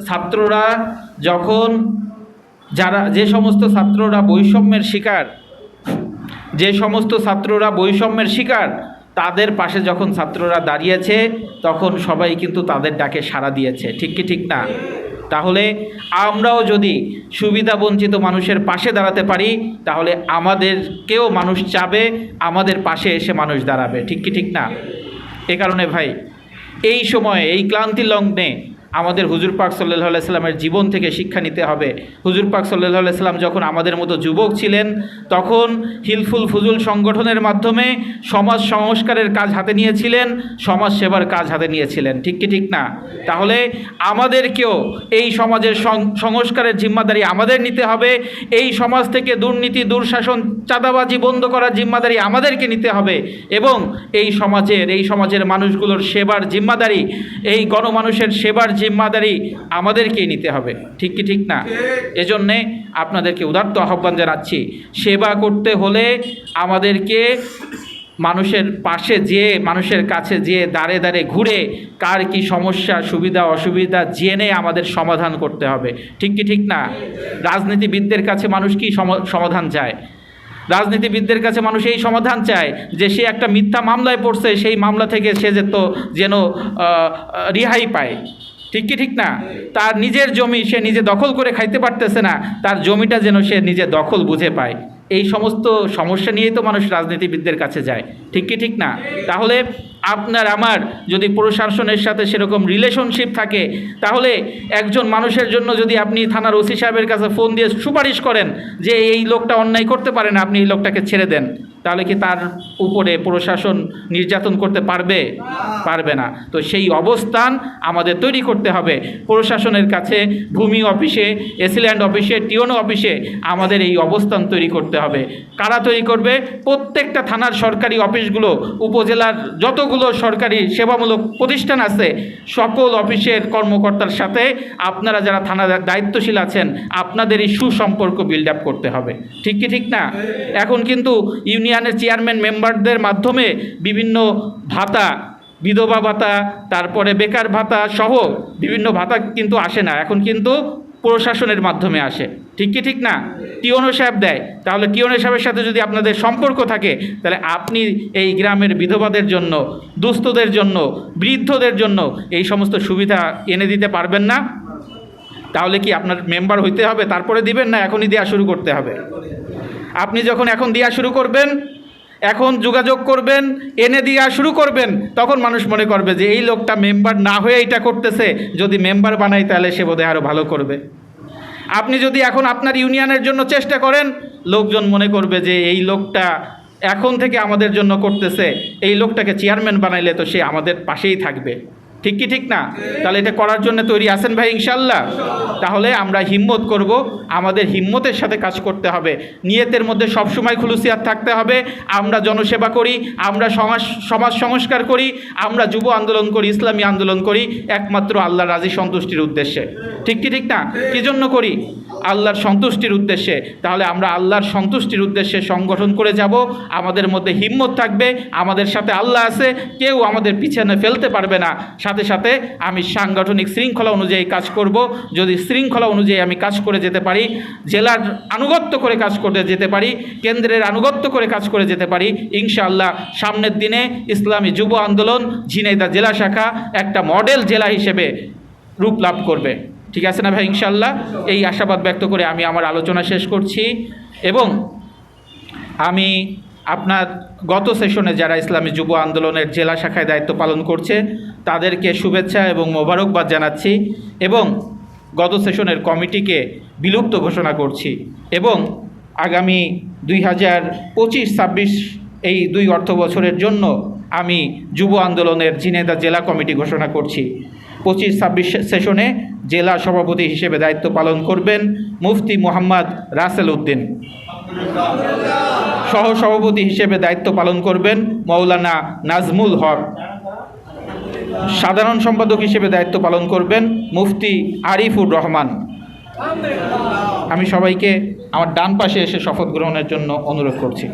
ছাত্ররা যখন যে সমস্ত ছাত্ররা বৈষম্যের শিকার তাদের পাশে যখন ছাত্ররা দাঁড়িয়েছে তখন সবাই কিন্তু তাদের ডাকে সাড়া দিয়েছে, ঠিক কি ঠিক না? তাহলে আমরাও যদি সুবিধা বঞ্চিত মানুষের পাশে দাঁড়াতে পারি তাহলে আমাদেরকেও মানুষ চাবে, আমাদের পাশে এসে মানুষ দাঁড়াবে, ঠিক কি ঠিক না? এ কারণে ভাই এই সময়ে এই ক্লান্তি লগ্নে আমাদের হুজুর পাক সাল্লাল্লাহু আলাইহি সাল্লামের জীবন থেকে শিক্ষা নিতে হবে। হুজুর পাক সাল্লাল্লাহু আলাইহি সাল্লাম যখন আমাদের মতো যুবক ছিলেন তখন হিলফুল ফুজুল সংগঠনের মাধ্যমে সমাজ সংস্কারের কাজ হাতে নিয়েছিলেন, সমাজ সেবার কাজ হাতে নিয়েছিলেন, ঠিক কি ঠিক না? তাহলে আমাদেরকেও এই সমাজের সংস্কারের জিম্মাদারি আমাদের নিতে হবে। এই সমাজ থেকে দুর্নীতি, দুঃশাসন, চাঁদাবাজি বন্ধ করার জিম্মাদারি আমাদেরকে নিতে হবে এবং এই সমাজের মানুষগুলোর সেবার জিম্মাদারি, এই গণমানুষের সেবার জিম্মাদারি আমাদেরকেই নিতে হবে, ঠিক কি ঠিক না? এজন্যে আপনাদেরকে উদাত্ত আহ্বান জানাচ্ছি, সেবা করতে হলে আমাদেরকে মানুষের পাশে যেয়ে, মানুষের কাছে যেয়ে দাঁড়ে দাঁড়ে ঘুরে কার কি সমস্যা, সুবিধা অসুবিধা জেনে আমাদের সমাধান করতে হবে, ঠিক কি ঠিক না? রাজনীতিবিদদের কাছে মানুষ কি সমাধান চায়? রাজনীতিবিদদের কাছে মানুষ এই সমাধান চায় যে সে একটা মিথ্যা মামলায় পড়ছে, সেই মামলা থেকে সে যেন রিহাই পায়, ঠিক কি ঠিক না? তার নিজের জমি সে নিজে দখল করে খাইতে পারতেছে না, তার জমিটা যেন সে নিজে দখল বুঝে পায়। এই সমস্ত সমস্যা নিয়েই তো মানুষ রাজনীতিবিদদের কাছে যায়, ঠিক কি ঠিক না? তাহলে আপনার আমার যদি প্রশাসনের সাথে সেরকম রিলেশনশিপ থাকে তাহলে একজন মানুষের জন্য যদি আপনি থানার ওসি সাহেবের কাছে ফোন দিয়ে সুপারিশ করেন যে এই লোকটা অন্যায় করতে পারে না, আপনি এই লোকটাকে ছেড়ে দেন, তাহলে কি তার উপরে প্রশাসন নির্যাতন করতে পারবে? পারবে না। তো সেই অবস্থান আমাদের তৈরি করতে হবে। প্রশাসনের কাছে, ভূমি অফিসে, এসিল্যান্ড অফিসে, টিওনো অফিসে আমাদের এই অবস্থান তৈরি করতে হবে। কারা তৈরি করবে? প্রত্যেকটা থানার সরকারি অফিসগুলো, উপজেলার যতগুলো সরকারি সেবামূলক প্রতিষ্ঠান আছে সকল অফিসের কর্মকর্তার সাথে আপনারা যারা থানার দায়িত্বশীল আছেন আপনাদেরই সুসম্পর্ক বিল্ড আপ করতে হবে, ঠিক কি ঠিক না? এখন কিন্তু ইউনিয়নের চেয়ারম্যান মেম্বারদের মাধ্যমে বিভিন্ন ভাতা, বিধবা ভাতা, তারপরে বেকার ভাতা সহ বিভিন্ন ভাতা কিন্তু আসে না, এখন কিন্তু প্রশাসনের মাধ্যমে আসে, ঠিক কি ঠিক না? টিওনো সাহেব দেয়। তাহলে টিওনো সাহেবের সাথে যদি আপনাদের সম্পর্ক থাকে তাহলে আপনি এই গ্রামের বিধবাদের জন্য, দুস্থদের জন্য, বৃদ্ধদের জন্য এই সমস্ত সুবিধা এনে দিতে পারবেন না? তাহলে কি আপনার মেম্বার হইতে হবে তারপরে দিবেন, না এখনই দেওয়া শুরু করতে হবে? আপনি যখন এখন দেওয়া শুরু করবেন, এখন যোগাযোগ করবেন, এনে দেওয়া শুরু করবেন, তখন মানুষ মনে করবে যে এই লোকটা মেম্বার না হয়ে এটা করতেছে, যদি মেম্বার বানাই তাহলে সে বোধহয় আরও ভালো করবে। আপনি যদি এখন আপনার ইউনিয়নের জন্য চেষ্টা করেন, লোকজন মনে করবে যে এই লোকটা এখন থেকে আমাদের জন্য করতেছে, এই লোকটাকে চেয়ারম্যান বানাইলে তো সে আমাদের পাশেই থাকবে, ঠিক কি ঠিক না? তাহলে এটা করার জন্য তৈরি আছেন ভাই ইনশাল্লাহ? তাহলে আমরা হিম্মত করব, আমাদের হিম্মতের সাথে কাজ করতে হবে, নিয়তের মধ্যে সবসময় খুলুসিয়াত থাকতে হবে। আমরা জনসেবা করি, আমরা সমাজ সংস্কার করি, আমরা যুব আন্দোলন করি, ইসলামী আন্দোলন করি একমাত্র আল্লাহর রাজি সন্তুষ্টির উদ্দেশ্যে, ঠিক কি ঠিক না? কী জন্য করি? আল্লাহর সন্তুষ্টির উদ্দেশ্যে। তাহলে আমরা আল্লাহর সন্তুষ্টির উদ্দেশ্যে সংগঠন করে যাব, আমাদের মধ্যে হিম্মত থাকবে, আমাদের সাথে আল্লাহ আছে, কেউ আমাদের পিছনে ফেলতে পারবে না। সাথে সাথে আমি সাংগঠনিক শৃঙ্খলা অনুযায়ী কাজ করব। যদি শৃঙ্খলা অনুযায়ী আমি কাজ করে যেতে পারি, জেলার আনুগত্য করে কাজ করতে যেতে পারি, কেন্দ্রের আনুগত্য করে কাজ করে যেতে পারি, ইনশাআল্লাহ সামনের দিনে ইসলামী যুব আন্দোলন ঝিনাইদহ জেলা শাখা একটা মডেল জেলা হিসেবে রূপ লাভ করবে। ঠিক আছে না ভাই? ইনশাআল্লাহ এই আশাবাদ ব্যক্ত করে আমি আমার আলোচনা শেষ করছি। এবং আমি আপনার গত সেশনে যারা ইসলামী যুব আন্দোলনের জেলা শাখায় দায়িত্ব পালন করছে তাদেরকে শুভেচ্ছা এবং মোবারকবাদ জানাচ্ছি এবং গত সেশনের কমিটিকে বিলুপ্ত ঘোষণা করছি এবং আগামী 2025-26 এই 2 অর্থ বছরের জন্য আমি যুব আন্দোলনের ঝিনাইদহ জেলা কমিটি ঘোষণা করছি। 25-26 সেশনে জেলা সভাপতি হিসেবে দায়িত্ব পালন করবেন মুফতি মোহাম্মদ রাসেল উদ্দিন। সহসভাপতি হিসেবে দায়িত্ব পালন করবেন মৌলানা নাজমুল হক। সাধারণ সম্পাদক হিসেবে দায়িত্ব পালন করবেন মুফতি আরিফুর রহমান। আমি সবাইকে আমার ডান পাশে এসে শপথ গ্রহণের জন্য অনুরোধ করছি।